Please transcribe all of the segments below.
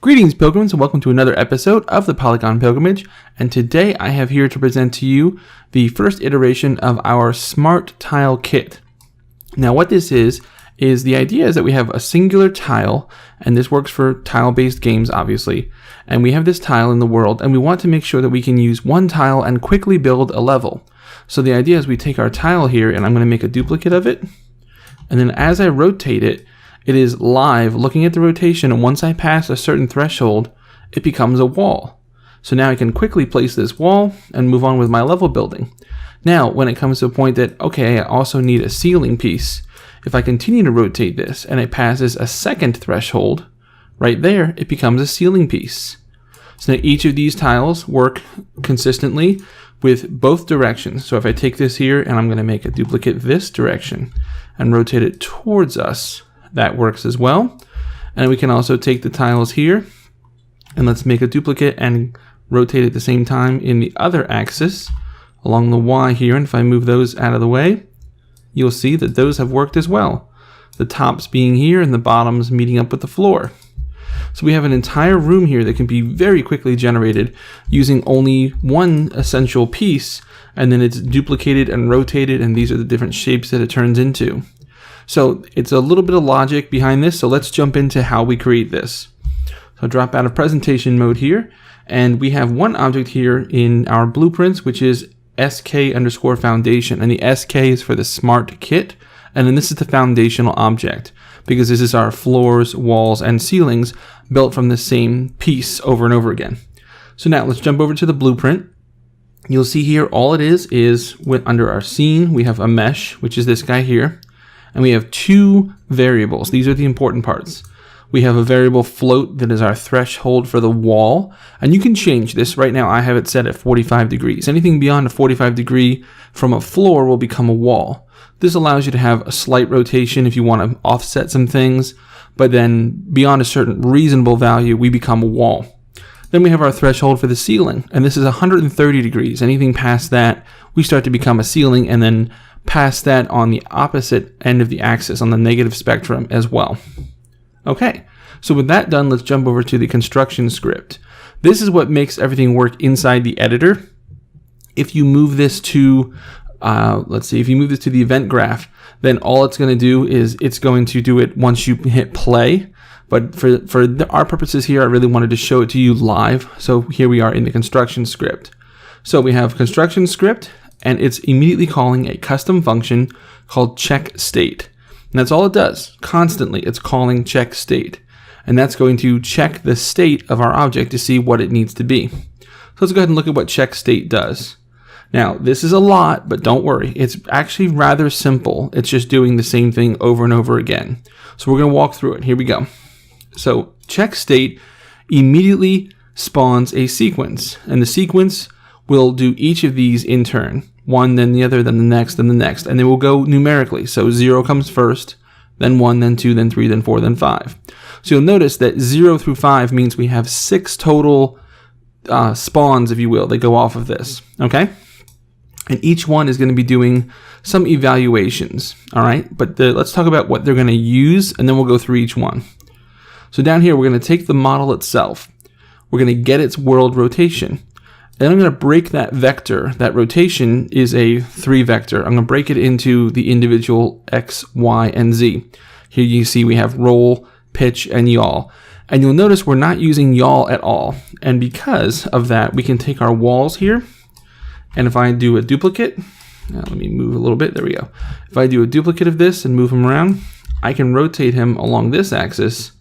Greetings, pilgrims, and welcome to another episode of the Polygon Pilgrimage. And today I have here to present to you the first iteration of our Smart Tile Kit. Now, what this is the idea is that we have a singular tile, and this works for tile-based games, obviously. And we have this tile in the world, and we want to make sure that we can use one tile and quickly build a level. So the idea is we take our tile here, and I'm going to make a duplicate of it. And then as I rotate it, it is live looking at the rotation, and once I pass a certain threshold, it becomes a wall. So now I can quickly place this wall and move on with my level building. Now, when it comes to a point that, okay, I also need a ceiling piece, if I continue to rotate this and it passes a second threshold, right there, it becomes a ceiling piece. So now each of these tiles work consistently with both directions. So if I take this here and I'm going to make a duplicate this direction and rotate it towards us, that works as well. And we can also take the tiles here and let's make a duplicate and rotate at the same time in the other axis along the Y here. And if I move those out of the way, you'll see that those have worked as well. The tops being here and the bottoms meeting up with the floor. So we have an entire room here that can be very quickly generated using only one essential piece, and then it's duplicated and rotated, and these are the different shapes that it turns into. So it's a little bit of logic behind this, so let's jump into how we create this. So drop out of presentation mode here, and we have one object here in our blueprints, which is sk_foundation, and the sk is for the smart kit, and then this is the foundational object, because this is our floors, walls, and ceilings built from the same piece over and over again. So now let's jump over to the blueprint. You'll see here all it is under our scene, we have a mesh, which is this guy here. And we have two variables. These are the important parts. We have a variable float that is our threshold for the wall. And you can change this. Right now I have it set at 45 degrees. Anything beyond a 45 degree from a floor will become a wall. This allows you to have a slight rotation if you want to offset some things. But then beyond a certain reasonable value, we become a wall. Then we have our threshold for the ceiling. And this is 130 degrees. Anything past that, we start to become a ceiling, and then past that on the opposite end of the axis, on the negative spectrum as well. Okay, so with that done, let's jump over to the construction script. This is what makes everything work inside the editor. If you move this to, if you move this to the event graph, then all it's going to do is it's going to do it once you hit play. But for our purposes here, I really wanted to show it to you live. So here we are in the construction script. So we have construction script, and it's immediately calling a custom function called check state. And that's all it does. Constantly, it's calling check state. And that's going to check the state of our object to see what it needs to be. So let's go ahead and look at what check state does. Now, this is a lot, but don't worry. It's actually rather simple. It's just doing the same thing over and over again. So we're going to walk through it. Here we go. So check state immediately spawns a sequence. And the sequence will do each of these in turn. One, then the other, then the next, then the next. And they will go numerically. So 0 comes first, then 1, then 2, then 3, then 4, then 5. So you'll notice that 0 through 5 means we have 6 total spawns, if you will, that go off of this. Okay? And each one is going to be doing some evaluations. All right? But let's talk about what they're going to use, and then we'll go through each one. So down here, we're going to take the model itself. We're going to get its world rotation. Then I'm going to break that vector. That rotation is a 3 vector. I'm going to break it into the individual X, Y, and Z. Here you see we have roll, pitch, and yaw. And you'll notice we're not using yaw at all. And because of that, we can take our walls here. And if I do a duplicate, let me move a little bit. There we go. If I do a duplicate of this and move him around, I can rotate him along this axis,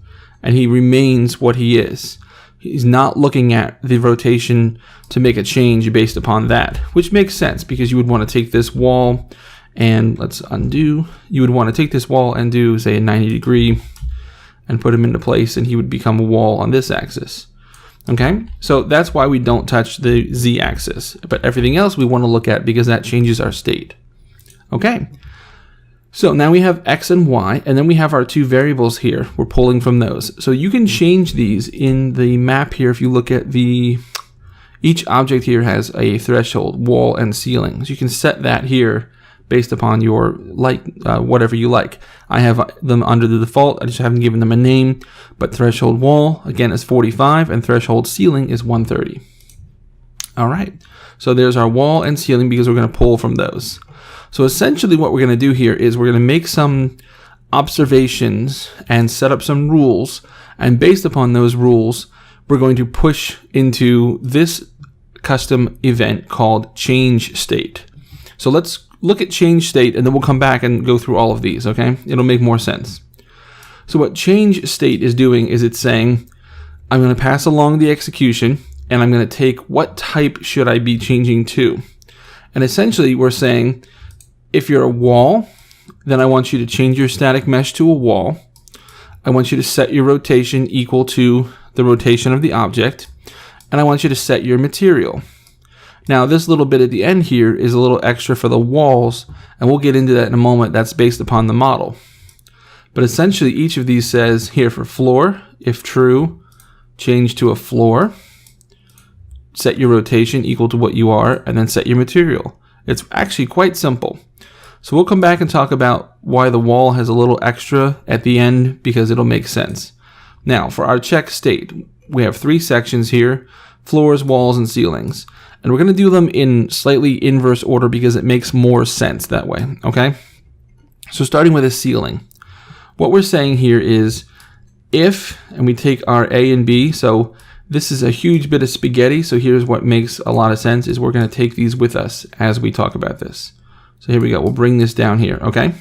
and he remains what he is. He's not looking at the rotation to make a change based upon that, which makes sense because you would want to take this wall and let's undo. You would want to take this wall and do, say, a 90 degree and put him into place, and he would become a wall on this axis. Okay, so that's why we don't touch the Z axis, but everything else we want to look at because that changes our state. Okay, so now we have X and Y, and then we have our two variables here. We're pulling from those. So you can change these in the map here. If you look at each object here has a threshold, wall, and ceiling. So you can set that here based upon your whatever you like. I have them under the default. I just haven't given them a name, but threshold wall, again, is 45, and threshold ceiling is 130. All right, so there's our wall and ceiling because we're going to pull from those. So essentially what we're going to do here is we're going to make some observations and set up some rules, and based upon those rules, we're going to push into this custom event called change state. So let's look at change state, and then we'll come back and go through all of these, okay? It'll make more sense. So what change state is doing is it's saying, I'm going to pass along the execution, and I'm going to take what type should I be changing to. And essentially we're saying, if you're a wall, then I want you to change your static mesh to a wall. I want you to set your rotation equal to the rotation of the object, and I want you to set your material. Now this little bit at the end here is a little extra for the walls, and we'll get into that in a moment. That's based upon the model. But essentially each of these says here for floor, if true, change to a floor, set your rotation equal to what you are, and then set your material. It's actually quite simple. So we'll come back and talk about why the wall has a little extra at the end, because it'll make sense. Now, for our check state, we have 3 sections here: floors, walls, and ceilings. And we're going to do them in slightly inverse order because it makes more sense that way, okay? So starting with a ceiling. What we're saying here is if, and we take our A and B, so this is a huge bit of spaghetti, so here's what makes a lot of sense, is we're going to take these with us as we talk about this. So here we go. We'll bring this down here, okay?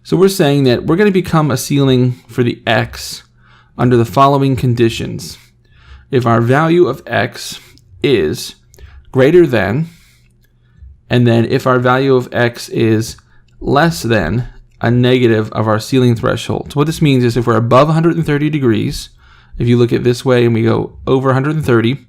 So we're saying that we're going to become a ceiling for the X under the following conditions. If our value of X is greater than, and then if our value of X is less than a negative of our ceiling threshold. So what this means is if we're above 130 degrees, if you look at this way and we go over 130,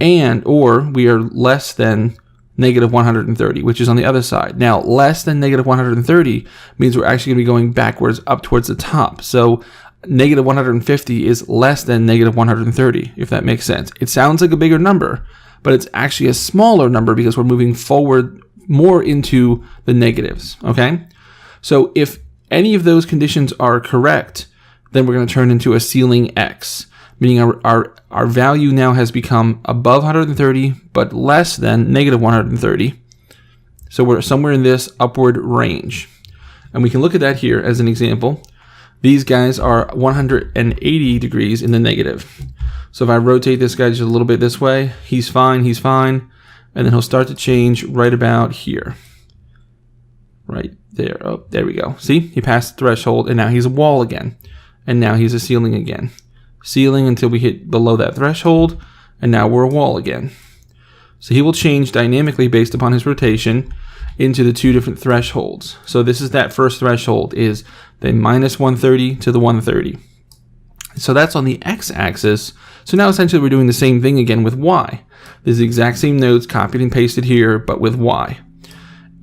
and or we are less than negative 130, which is on the other side. Now, less than negative 130 means we're actually going to be going backwards up towards the top. So negative 150 is less than negative 130, if that makes sense. It sounds like a bigger number, but it's actually a smaller number because we're moving forward more into the negatives, okay? So if any of those conditions are correct, then we're going to turn into a ceiling X, meaning our value now has become above 130, but less than negative 130. So we're somewhere in this upward range. And we can look at that here as an example. These guys are 180 degrees in the negative. So if I rotate this guy just a little bit this way, he's fine. And then he'll start to change right about here. Right there. Oh, there we go. See, he passed the threshold, and now he's a wall again. And now he's a ceiling again. Ceiling until we hit below that threshold, and now we're a wall again. So he will change dynamically based upon his rotation into the 2 different thresholds. So this is that first threshold, is the minus 130 to the 130. So that's on the x-axis. So now essentially we're doing the same thing again with y. This is the exact same nodes copied and pasted here, but with y.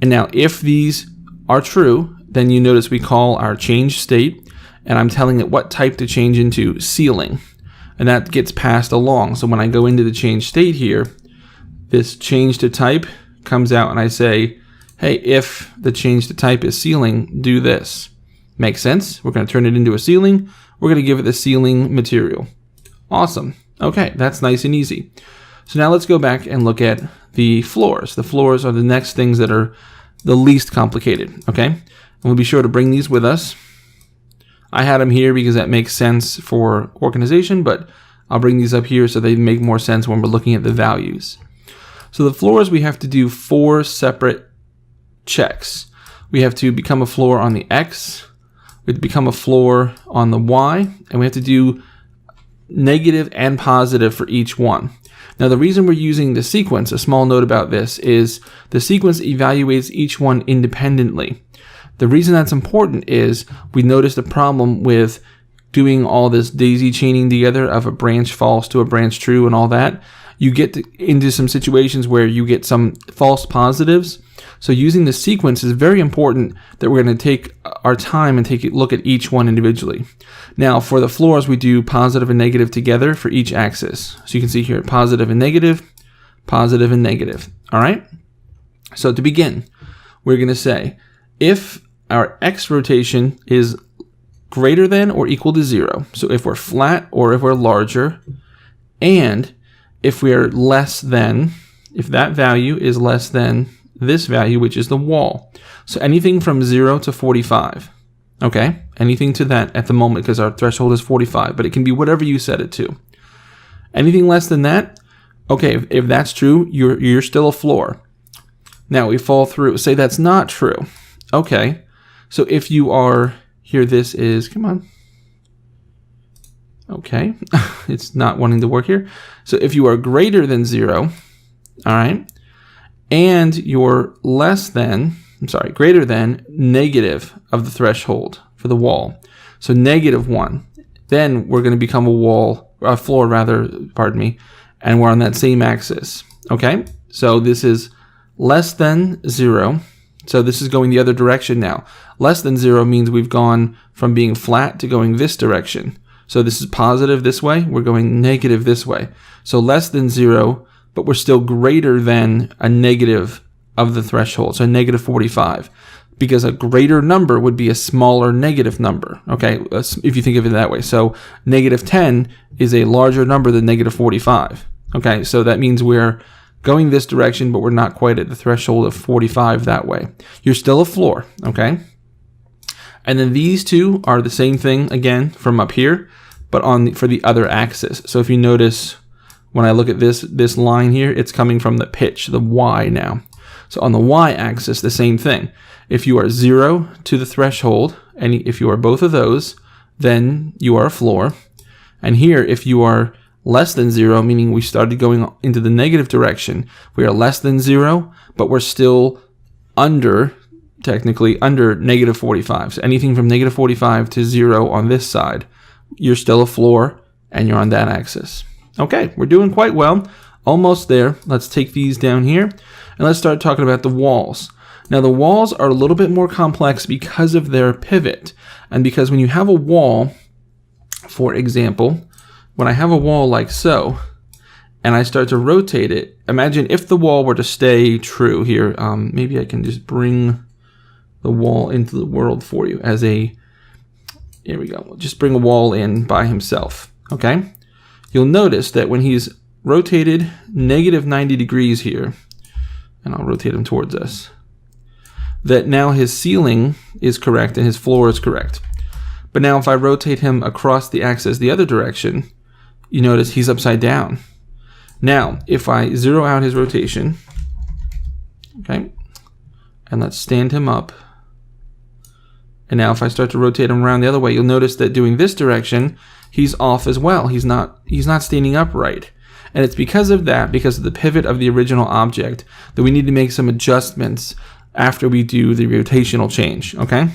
And now if these are true, then you notice we call our change state, and I'm telling it what type to change into, ceiling. And that gets passed along. So when I go into the change state here, this change to type comes out and I say, hey, if the change to type is ceiling, do this. Makes sense? We're going to turn it into a ceiling. We're going to give it the ceiling material. Awesome. Okay, that's nice and easy. So now let's go back and look at the floors. The floors are the next things that are the least complicated, okay? And we'll be sure to bring these with us. I had them here because that makes sense for organization, but I'll bring these up here so they make more sense when we're looking at the values. So the floors, we have to do 4 separate checks. We have to become a floor on the X, we have to become a floor on the Y, and we have to do negative and positive for each one. Now the reason we're using the sequence, a small note about this, is the sequence evaluates each one independently. The reason that's important is we noticed a problem with doing all this daisy chaining together of a branch false to a branch true and all that. You get into some situations where you get some false positives. So using the sequence is very important, that we're going to take our time and take a look at each one individually. Now for the floors, we do positive and negative together for each axis. So you can see here positive and negative, positive and negative. All right. So to begin, we're going to say if our x rotation is greater than or equal to 0, so if we're flat or if we're larger, and if we're less than, if that value is less than this value, which is the wall. So anything from 0 to 45, okay? Anything to that at the moment, because our threshold is 45, but it can be whatever you set it to. Anything less than that, okay, if that's true, you're still a floor. Now we fall through, say that's not true. Okay, so if you are, here this is, come on. Okay, it's not wanting to work here. So if you are greater than 0, all right, and you're less than, greater than negative of the threshold for the wall, so -1, then we're going to become a floor rather, pardon me, and we're on that same axis, okay? So this is less than 0, so this is going the other direction now. Less than 0 means we've gone from being flat to going this direction. So this is positive this way, we're going negative this way. So less than 0, but we're still greater than a negative of the threshold, so -45. Because a greater number would be a smaller negative number, okay, if you think of it that way. So -10 is a larger number than -45, okay? So that means we're going this direction, but we're not quite at the threshold of 45 that way. You're still a floor, okay? And then these two are the same thing again from up here, but for the other axis. So if you notice, when I look at this line here, it's coming from the pitch, the y now. So on the y-axis, the same thing. If you are 0 to the threshold, and if you are both of those, then you are a floor. And here, if you are less than 0, meaning we started going into the negative direction, we are less than 0, but we're still technically under -45. So anything from -45 to 0 on this side, you're still a floor, and you're on that axis. Okay, we're doing quite well. Almost there. Let's take these down here, and let's start talking about the walls. Now, the walls are a little bit more complex because of their pivot, and because when you have a wall, for example, when I have a wall like so, and I start to rotate it, imagine if the wall were to stay true here. Maybe I can just bring the wall into the world for you as here we go. We'll just bring a wall in by himself, okay? You'll notice that when he's rotated -90 degrees here, and I'll rotate him towards us, that now his ceiling is correct and his floor is correct. But now if I rotate him across the axis the other direction, you notice he's upside down. Now, if I zero out his rotation, okay, and let's stand him up, and now if I start to rotate him around the other way, you'll notice that doing this direction, he's off as well. He's not standing upright. And it's because of that, because of the pivot of the original object, that we need to make some adjustments after we do the rotational change, okay?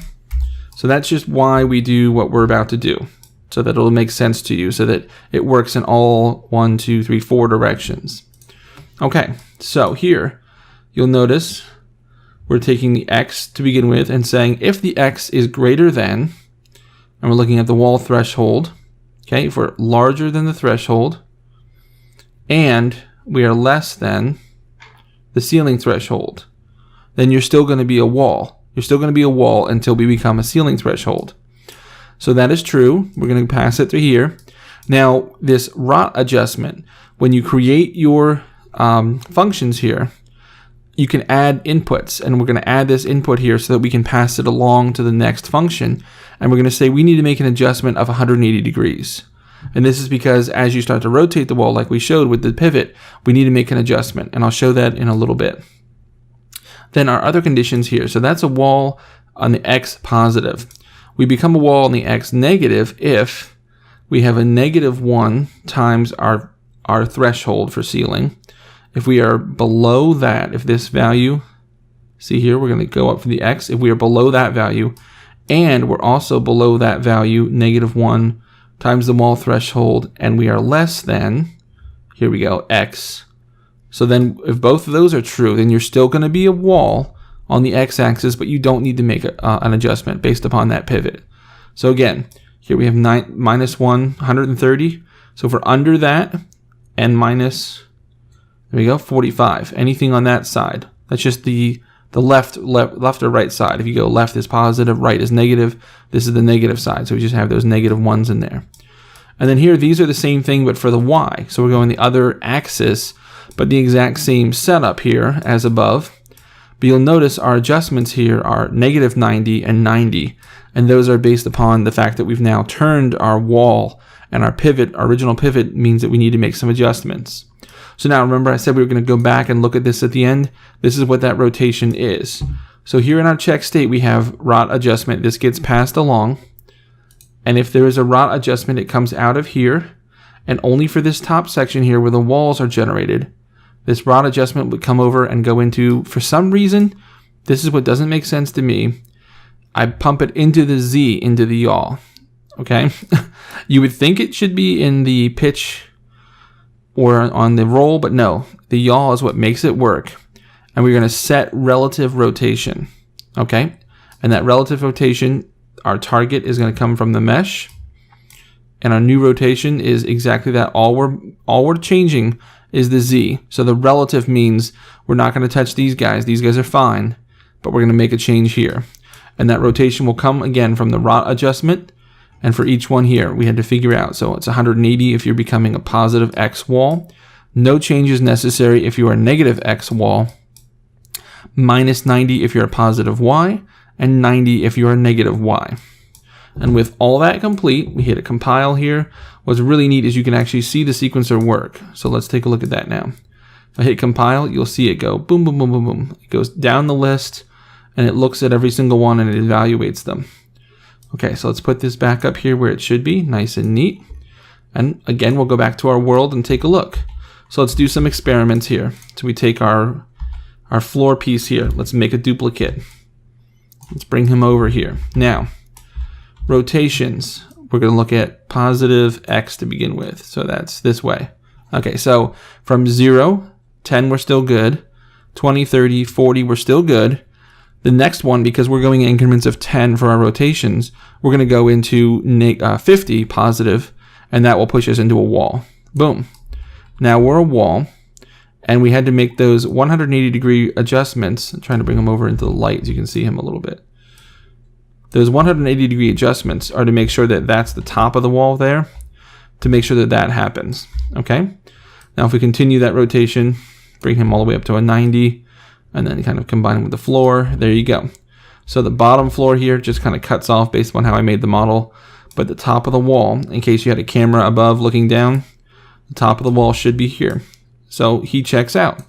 So that's just why we do what we're about to do, so that it'll make sense to you, so that it works in all 1, 2, 3, 4 directions. Okay, so here, you'll notice we're taking the x to begin with and saying if the x is greater than, and we're looking at the wall threshold, okay, if we're larger than the threshold, and we are less than the ceiling threshold, then you're still going to be a wall. You're still going to be a wall until we become a ceiling threshold. So that is true. We're going to pass it through here. Now, this rot adjustment, when you create your functions here, you can add inputs, and we're going to add this input here so that we can pass it along to the next function. And we're going to say we need to make an adjustment of 180 degrees. And this is because as you start to rotate the wall, like we showed with the pivot, we need to make an adjustment. And I'll show that in a little bit. Then our other conditions here. So that's a wall on the x positive. We become a wall on the x negative if we have a -1 times our threshold for ceiling. If we are below that, if this value, see here, we're going to go up for the x. If we are below that value, and we're also below that value, -1 times the wall threshold, and we are less than, here we go, x. So then if both of those are true, then you're still going to be a wall on the x-axis, but you don't need to make an adjustment based upon that pivot. So again, here we have -130. So if we're under that, and minus, there we go, 45. Anything on that side. That's just the the left or right side. If you go left is positive, right is negative, this is the negative side. So we just have those negative ones in there. And then here, these are the same thing, but for the y. So we're going the other axis, but the exact same setup here as above. But you'll notice our adjustments here are negative 90 and 90. And those are based upon the fact that we've now turned our wall, and our pivot, our original pivot, means that we need to make some adjustments. So now remember I said we were going to go back and look at this at the end. This is what that rotation is. So here in our check state, we have rot adjustment. This gets passed along. And if there is a rot adjustment, it comes out of here. And only for this top section here where the walls are generated, this rot adjustment would come over and go into, for some reason, this is what doesn't make sense to me. I pump it into the Z, into the yaw. Okay? You would think it should be in the pitch or on the roll, but no. The yaw is what makes it work. And we're going to set relative rotation. Okay? And that relative rotation, our target is going to come from the mesh. And our new rotation is exactly that. All we're changing is the Z. So the relative means we're not going to touch these guys. These guys are fine. But we're going to make a change here. And that rotation will come again from the rot adjustment. And for each one here, we had to figure out. So it's 180 if you're becoming a positive X wall. No changes necessary if you are a negative X wall. Minus 90 if you're a positive Y. And 90 if you're a negative Y. And with all that complete, we hit a compile here. What's really neat is you can actually see the sequencer work. So let's take a look at that now. If I hit compile, you'll see it go boom, boom, boom, boom, boom. It goes down the list, and it looks at every single one and it evaluates them. Okay, so let's put this back up here where it should be, nice and neat. And again, we'll go back to our world and take a look. So let's do some experiments here. So we take our floor piece here. Let's make a duplicate. Let's bring him over here. Now, rotations. We're going to look at positive X to begin with. So that's this way. Okay, so from 0, 10, we're still good. 20, 30, 40, we're still good. The next one, because we're going in increments of 10 for our rotations, we're going to go into 50 positive, and that will push us into a wall. Boom. Now we're a wall, and we had to make those 180-degree adjustments. I'm trying to bring him over into the light so you can see him a little bit. Those 180-degree adjustments are to make sure that that's the top of the wall there, to make sure that that happens. Okay? Now if we continue that rotation, bring him all the way up to a 90, and then kind of combine it with the floor. There you go. So the bottom floor here just kind of cuts off based on how I made the model. But the top of the wall, in case you had a camera above looking down, the top of the wall should be here. So he checks out.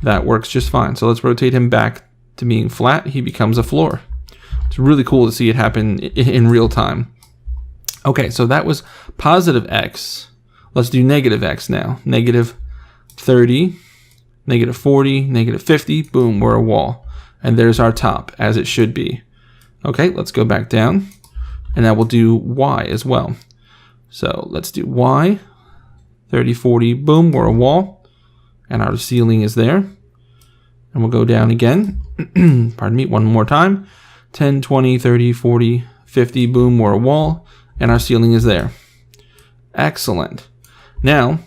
That works just fine. So let's rotate him back to being flat. He becomes a floor. It's really cool to see it happen in real time. Okay, so that was positive X. Let's do negative X now. Negative 30. Negative 40, negative 50, boom, we're a wall. And there's our top, as it should be. Okay, let's go back down. And now we'll do Y as well. So let's do Y. 30, 40, boom, we're a wall. And our ceiling is there. And we'll go down again. Pardon me, one more time. 10, 20, 30, 40, 50, boom, we're a wall. And our ceiling is there. Excellent. Now,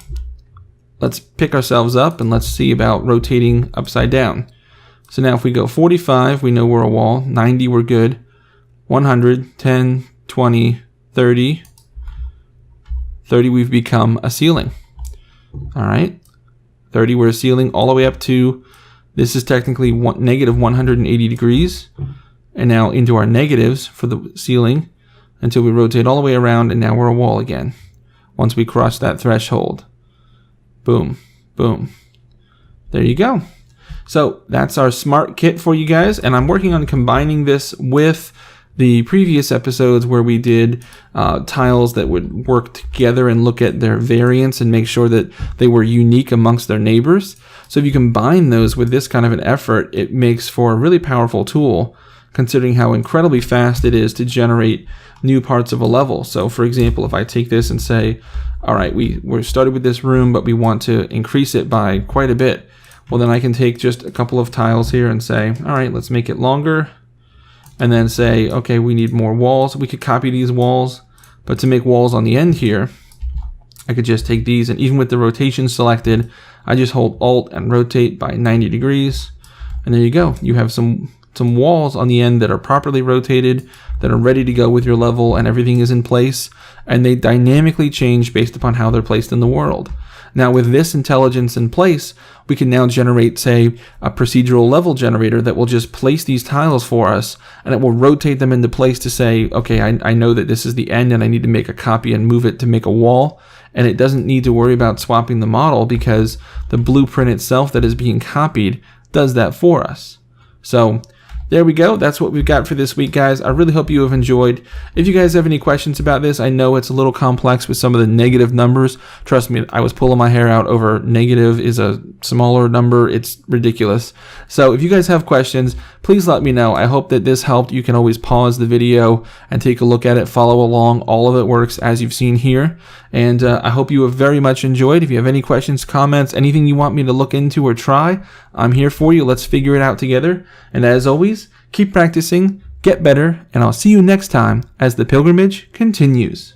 let's pick ourselves up and let's see about rotating upside down. So now if we go 45, we know we're a wall. 90, we're good. 100, 10, 20, 30. 30, we've become a ceiling. All right. 30, we're a ceiling all the way up to, this is technically negative 180 degrees. And now into our negatives for the ceiling until we rotate all the way around, and now we're a wall again. Once we cross that threshold. Boom, boom. There you go. So that's our smart kit for you guys, and I'm working on combining this with the previous episodes where we did tiles that would work together and look at their variance and make sure that they were unique amongst their neighbors. So if you combine those with this kind of an effort, it makes for a really powerful tool, considering how incredibly fast it is to generate new parts of a level. So for example, if I take this and say, all right, we're started with this room, but we want to increase it by quite a bit. Well, then I can take just a couple of tiles here and say, all right, let's make it longer. And then say, okay, we need more walls. We could copy these walls, but to make walls on the end here, I could just take these, and even with the rotation selected, I just hold Alt and rotate by 90 degrees. And there you go. You have some walls on the end that are properly rotated, that are ready to go with your level, and everything is in place, and they dynamically change based upon how they're placed in the world. Now, with this intelligence in place, we can now generate, say, a procedural level generator that will just place these tiles for us, and it will rotate them into place to say, okay, I know that this is the end, and I need to make a copy and move it to make a wall, and it doesn't need to worry about swapping the model because the blueprint itself that is being copied does that for us. So there we go. That's what we've got for this week, guys. I really hope you have enjoyed. If you guys have any questions about this, I know it's a little complex with some of the negative numbers. Trust me, I was pulling my hair out over negative is a smaller number. It's ridiculous. So if you guys have questions, please let me know. I hope that this helped. You can always pause the video and take a look at it, follow along. All of it works as you've seen here. And I hope you have very much enjoyed. If you have any questions, comments, anything you want me to look into or try, I'm here for you. Let's figure it out together. And as always, keep practicing, get better, and I'll see you next time as the pilgrimage continues.